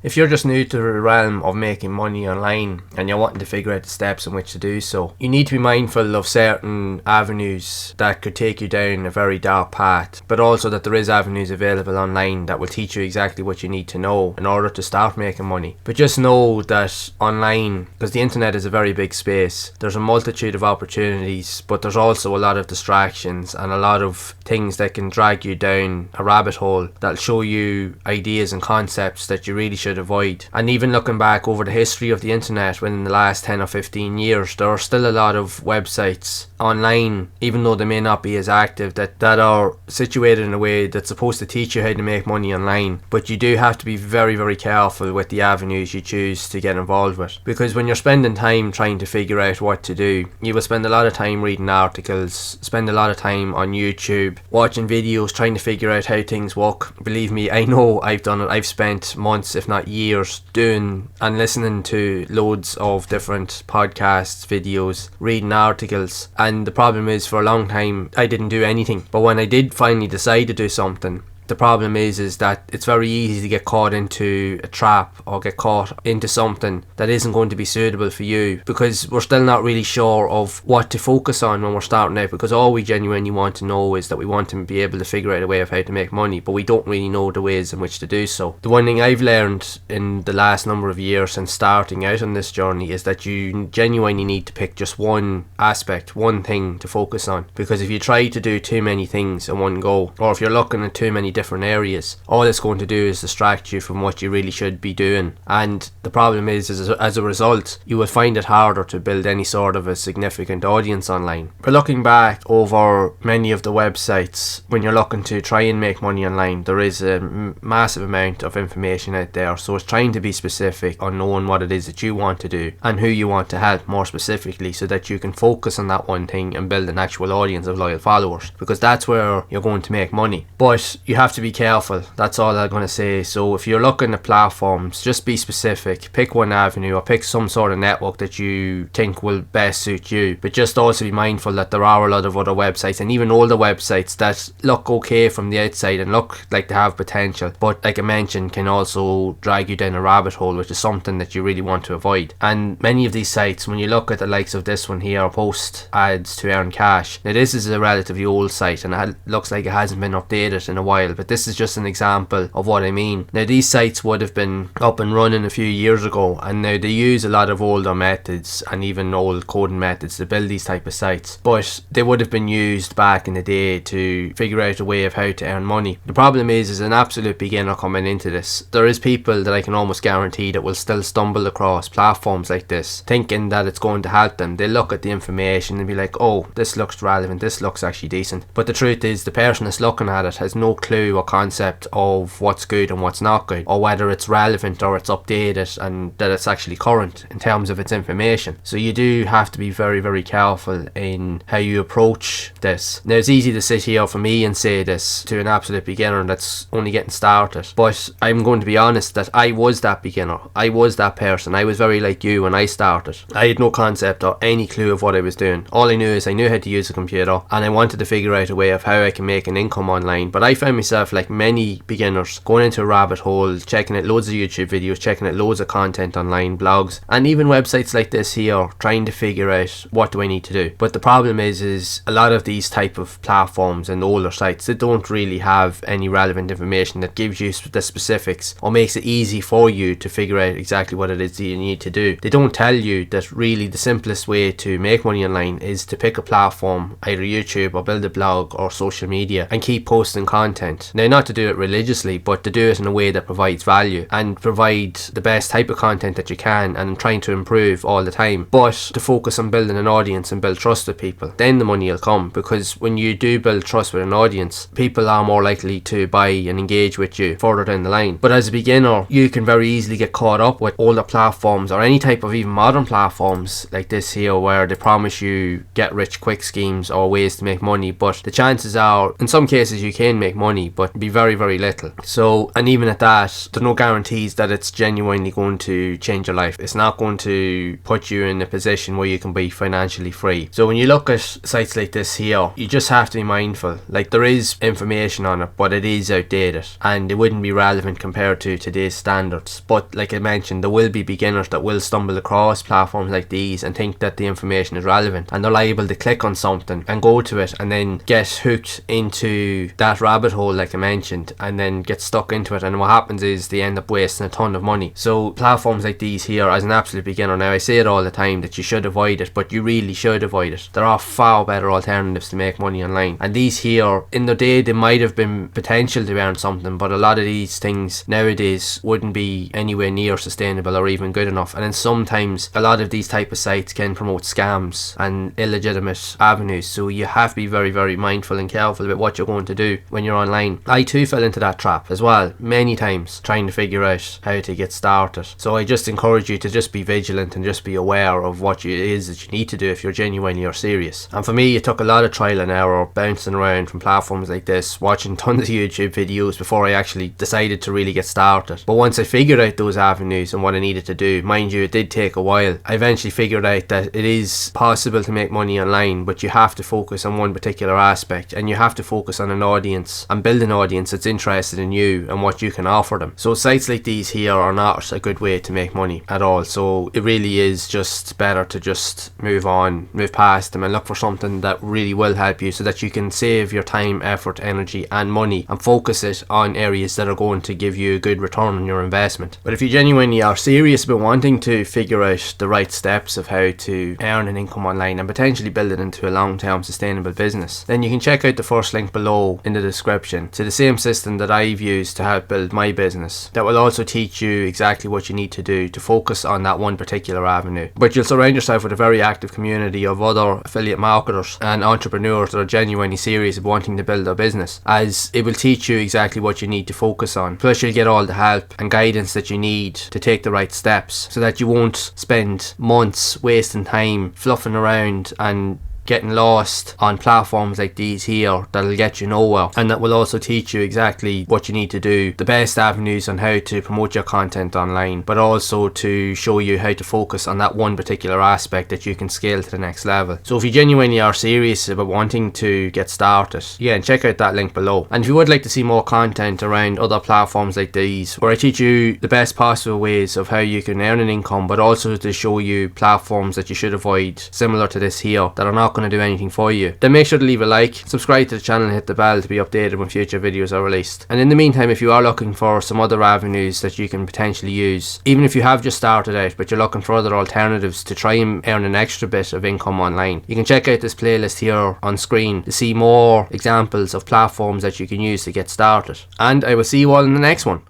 If you're just new to the realm of making money online and you're wanting to figure out the steps in which to do so, you need to be mindful of certain avenues that could take you down a very dark path, but also that there is avenues available online that will teach you exactly what you need to know in order to start making money. But just know that online, because the internet is a very big space, there's a multitude of opportunities, but there's also a lot of distractions and a lot of things that can drag you down a rabbit hole that'll show you ideas and concepts that you really should avoid. And even looking back over the history of the internet within the last 10 or 15 years, there are still a lot of websites online, even though they may not be as active, that are situated in a way that's supposed to teach you how to make money online. But you do have to be very, very careful with the avenues you choose to get involved with, because when you're spending time trying to figure out what to do, you will spend a lot of time reading articles, spend a lot of time on YouTube watching videos trying to figure out how things work. Believe me, I know I've done it. I've spent months, if not years, doing and listening to loads of different podcasts, videos, reading articles, and the problem is for a long time I didn't do anything. But when I did finally decide to do something, the problem is that it's very easy to get caught into a trap or get caught into something that isn't going to be suitable for you, because we're still not really sure of what to focus on when we're starting out, because all we genuinely want to know is that we want to be able to figure out a way of how to make money, but we don't really know the ways in which to do so. The one thing I've learned in the last number of years since starting out on this journey is that you genuinely need to pick just one aspect, one thing to focus on, because if you try to do too many things in one go, or if you're looking at too many different areas, all it's going to do is distract you from what you really should be doing. And the problem is as a result, you will find it harder to build any sort of a significant audience online. But looking back over many of the websites, when you're looking to try and make money online, there is a massive amount of information out there, so it's trying to be specific on knowing what it is that you want to do and who you want to help more specifically, so that you can focus on that one thing and build an actual audience of loyal followers, because that's where you're going to make money. But you have to be careful, that's all I'm going to say. So if you're looking at platforms, just be specific, pick one avenue or pick some sort of network that you think will best suit you, but just also be mindful that there are a lot of other websites, and even older websites, that look okay from the outside and look like they have potential, but like I mentioned, can also drag you down a rabbit hole, which is something that you really want to avoid. And many of these sites, when you look at the likes of this one here, post ads to earn cash, now this is a relatively old site and it looks like it hasn't been updated in a while, but this is just an example of what I mean. Now these sites would have been up and running a few years ago, and now they use a lot of older methods and even old coding methods to build these type of sites, but they would have been used back in the day to figure out a way of how to earn money. The problem is, as an absolute beginner coming into this, there is people that I can almost guarantee that will still stumble across platforms like this thinking that it's going to help them. They look at the information and be like, oh, this looks relevant, this looks actually decent, but the truth is the person that's looking at it has no clue or concept of what's good and what's not good, or whether it's relevant or it's updated and that it's actually current in terms of its information. So you do have to be very, very careful in how you approach this. Now it's easy to sit here for me and say this to an absolute beginner that's only getting started, but I'm going to be honest that I was that beginner, I was that person. I was very like you when I started. I had no concept or any clue of what I was doing. All I knew is I knew how to use a computer and I wanted to figure out a way of how I can make an income online. But I found myself, like many beginners, going into a rabbit hole, checking out loads of YouTube videos, checking out loads of content online, blogs, and even websites like this here, trying to figure out what do I need to do. But the problem is a lot of these type of platforms and older sites, they don't really have any relevant information that gives you the specifics or makes it easy for you to figure out exactly what it is that you need to do. They don't tell you that really the simplest way to make money online is to pick a platform, either YouTube or build a blog or social media, and keep posting content. Now, not to do it religiously, but to do it in a way that provides value and provide the best type of content that you can, and trying to improve all the time, but to focus on building an audience and build trust with people. Then the money will come, because when you do build trust with an audience, people are more likely to buy and engage with you further down the line. But as a beginner, you can very easily get caught up with older platforms or any type of even modern platforms like this here, where they promise you get rich quick schemes or ways to make money, but the chances are in some cases you can make money, money, but be very, very little. So, and even at that, there's no guarantees that it's genuinely going to change your life. It's not going to put you in a position where you can be financially free. So when you look at sites like this here, you just have to be mindful. Like, there is information on it, but it is outdated and it wouldn't be relevant compared to today's standards. But like I mentioned, there will be beginners that will stumble across platforms like these and think that the information is relevant, and they're liable to click on something and go to it and then get hooked into that rabbit hole like I mentioned, and then get stuck into it, and what happens is they end up wasting a ton of money. So platforms like these here, as an absolute beginner, now I say it all the time that you should avoid it, but you really should avoid it. There are far better alternatives to make money online, and these here, in their day, they might have been potential to earn something, but a lot of these things nowadays wouldn't be anywhere near sustainable or even good enough. And then sometimes a lot of these type of sites can promote scams and illegitimate avenues, so you have to be very, very mindful and careful about what you're going to do when you're online. I too fell into that trap as well many times, trying to figure out how to get started. So I just encourage you to just be vigilant and just be aware of what it is that you need to do if you're genuinely or serious. And for me, it took a lot of trial and error, bouncing around from platforms like this, watching tons of YouTube videos before I actually decided to really get started. But once I figured out those avenues and what I needed to do, mind you, it did take a while, I eventually figured out that it is possible to make money online, but you have to focus on one particular aspect, and you have to focus on an audience and build an audience that's interested in you and what you can offer them. So sites like these here are not a good way to make money at all. So it really is just better to just move on, move past them, and look for something that really will help you so that you can save your time, effort, energy and money and focus it on areas that are going to give you a good return on your investment. But if you genuinely are serious about wanting to figure out the right steps of how to earn an income online and potentially build it into a long-term sustainable business, then you can check out the first link below in the description to the same system that I've used to help build my business, that will also teach you exactly what you need to do to focus on that one particular avenue. But you'll surround yourself with a very active community of other affiliate marketers and entrepreneurs that are genuinely serious about wanting to build their business, as it will teach you exactly what you need to focus on. Plus you'll get all the help and guidance that you need to take the right steps so that you won't spend months wasting time fluffing around and getting lost on platforms like these here that'll get you nowhere, and that will also teach you exactly what you need to do, the best avenues on how to promote your content online, but also to show you how to focus on that one particular aspect that you can scale to the next level. So if you genuinely are serious about wanting to get started, yeah, check out that link below. And if you would like to see more content around other platforms like these, where I teach you the best possible ways of how you can earn an income, but also to show you platforms that you should avoid, similar to this here, that are not going to do anything for you, then make sure to leave a like, subscribe to the channel and hit the bell to be updated when future videos are released. And in the meantime, if you are looking for some other avenues that you can potentially use, even if you have just started out but you're looking for other alternatives to try and earn an extra bit of income online, you can check out this playlist here on screen to see more examples of platforms that you can use to get started. And I will see you all in the next one.